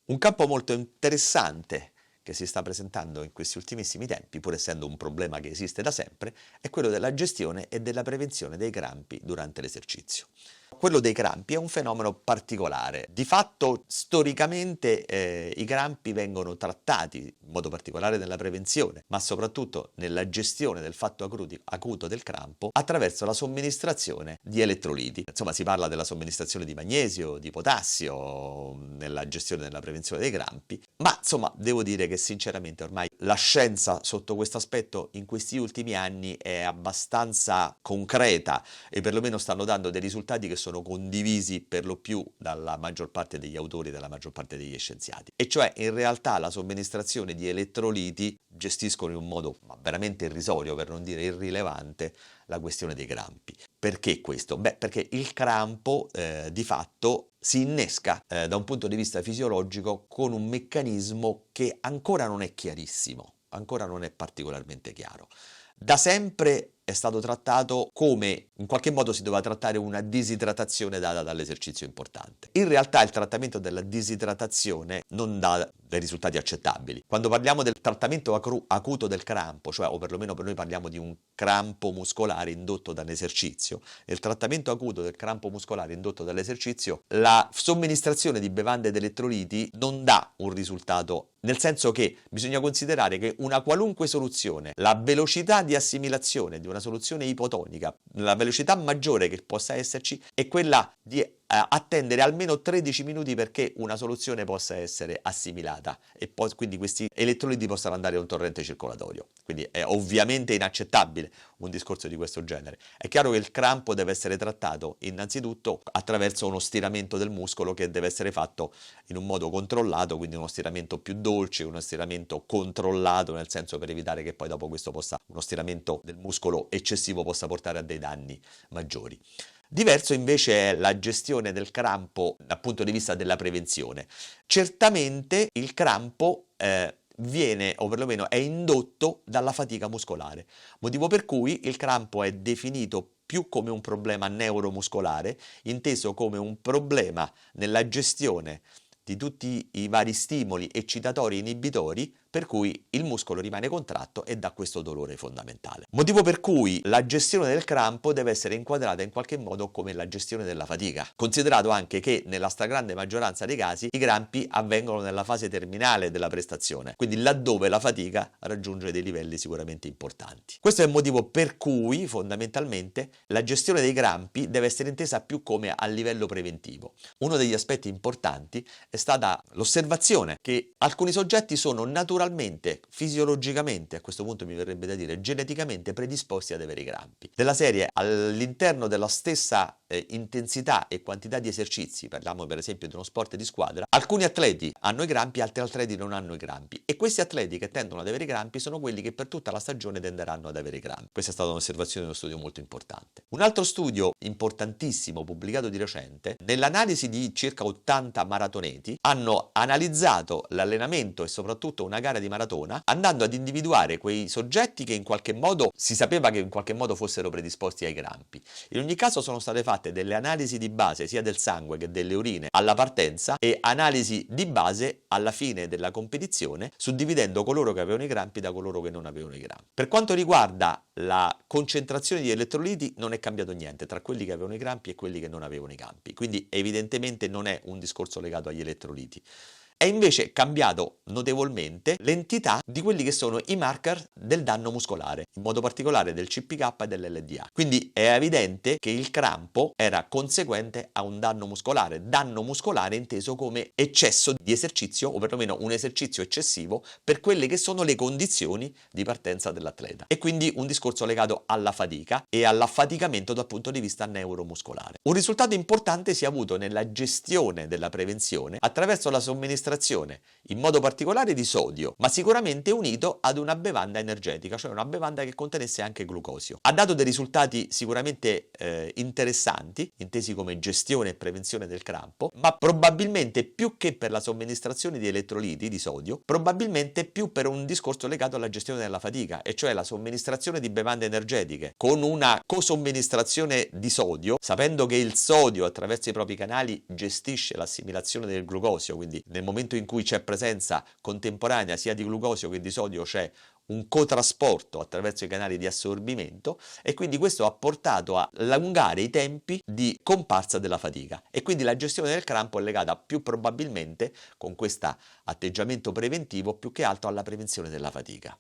Un campo molto interessante che si sta presentando in questi ultimissimi tempi, pur essendo un problema che esiste da sempre, è quello della gestione e della prevenzione dei crampi durante l'esercizio. Quello dei crampi è un fenomeno particolare. Di fatto, storicamente, i crampi vengono trattati, in modo particolare nella prevenzione, ma soprattutto nella gestione del fatto acuto del crampo, attraverso la somministrazione di elettroliti. Insomma, si parla della somministrazione di magnesio, di potassio, nella gestione della prevenzione dei crampi, ma insomma, devo dire che sinceramente ormai la scienza sotto questo aspetto in questi ultimi anni è abbastanza concreta e perlomeno stanno dando dei risultati che sono condivisi per lo più dalla maggior parte degli autori e dalla maggior parte degli scienziati. E cioè in realtà la somministrazione di elettroliti gestiscono in un modo veramente irrisorio, per non dire irrilevante, la questione dei crampi. Perché questo? Beh, perché il crampo di fatto si innesca da un punto di vista fisiologico con un meccanismo che ancora non è chiarissimo, ancora non è particolarmente chiaro. Da sempre è stato trattato come in qualche modo si doveva trattare una disidratazione data dall'esercizio importante. In realtà il trattamento della disidratazione non dà dei risultati accettabili. Quando parliamo del trattamento acuto del crampo, cioè o perlomeno per noi parliamo di un crampo muscolare indotto dall'esercizio, nel trattamento acuto del crampo muscolare indotto dall'esercizio, la somministrazione di bevande ed elettroliti non dà un risultato, nel senso che bisogna considerare che una qualunque soluzione, la velocità di assimilazione di una soluzione ipotonica, la velocità maggiore che possa esserci è quella di attendere almeno 13 minuti perché una soluzione possa essere assimilata e poi quindi questi elettroliti possano andare a un torrente circolatorio. Quindi è ovviamente inaccettabile un discorso di questo genere. È chiaro che il crampo deve essere trattato innanzitutto attraverso uno stiramento del muscolo che deve essere fatto in un modo controllato, quindi uno stiramento più dolce, uno stiramento controllato, nel senso per evitare che poi dopo questo uno stiramento del muscolo eccessivo possa portare a dei danni maggiori. Diverso invece è la gestione del crampo dal punto di vista della prevenzione. Certamente il crampo viene, o perlomeno è indotto dalla fatica muscolare, motivo per cui il crampo è definito più come un problema neuromuscolare, inteso come un problema nella gestione di tutti i vari stimoli eccitatori e inibitori per cui il muscolo rimane contratto e dà questo dolore fondamentale. Motivo per cui la gestione del crampo deve essere inquadrata in qualche modo come la gestione della fatica, considerato anche che nella stragrande maggioranza dei casi i crampi avvengono nella fase terminale della prestazione, quindi laddove la fatica raggiunge dei livelli sicuramente importanti. Questo è il motivo per cui fondamentalmente la gestione dei crampi deve essere intesa più come a livello preventivo. Uno degli aspetti importanti è stata l'osservazione che alcuni soggetti sono naturalmente, fisiologicamente, a questo punto mi verrebbe da dire geneticamente predisposti ad avere i crampi. Della serie, all'interno della stessa intensità e quantità di esercizi, parliamo per esempio di uno sport di squadra, alcuni atleti hanno i crampi, altri atleti non hanno i crampi e questi atleti che tendono ad avere i crampi sono quelli che per tutta la stagione tenderanno ad avere i crampi. Questa è stata un'osservazione di uno studio molto importante. Un altro studio importantissimo pubblicato di recente, nell'analisi di circa 80 maratoneti, hanno analizzato l'allenamento e soprattutto una gara di maratona andando ad individuare quei soggetti che in qualche modo si sapeva che in qualche modo fossero predisposti ai crampi. In ogni caso sono state fatte delle analisi di base sia del sangue che delle urine alla partenza e analisi di base alla fine della competizione, suddividendo coloro che avevano i crampi da coloro che non avevano i crampi. Per quanto riguarda la concentrazione di elettroliti non è cambiato niente tra quelli che avevano i crampi e quelli che non avevano i crampi, quindi evidentemente non è un discorso legato agli elettroliti. È invece cambiato notevolmente l'entità di quelli che sono i marker del danno muscolare, in modo particolare del CPK e dell'LDA. Quindi è evidente che il crampo era conseguente a un danno muscolare inteso come eccesso di esercizio o perlomeno un esercizio eccessivo per quelle che sono le condizioni di partenza dell'atleta. E quindi un discorso legato alla fatica e all'affaticamento dal punto di vista neuromuscolare. Un risultato importante si è avuto nella gestione della prevenzione attraverso la somministrazione in modo particolare di sodio, ma sicuramente unito ad una bevanda energetica, cioè una bevanda che contenesse anche glucosio. Ha dato dei risultati sicuramente interessanti, intesi come gestione e prevenzione del crampo, ma probabilmente più che per la somministrazione di elettroliti di sodio, probabilmente più per un discorso legato alla gestione della fatica, e cioè la somministrazione di bevande energetiche con una cosomministrazione di sodio, sapendo che il sodio attraverso i propri canali gestisce l'assimilazione del glucosio, quindi nel momento momento in cui c'è presenza contemporanea sia di glucosio che di sodio c'è un cotrasporto attraverso i canali di assorbimento e quindi questo ha portato a allungare i tempi di comparsa della fatica e quindi la gestione del crampo è legata più probabilmente con questo atteggiamento preventivo più che altro alla prevenzione della fatica.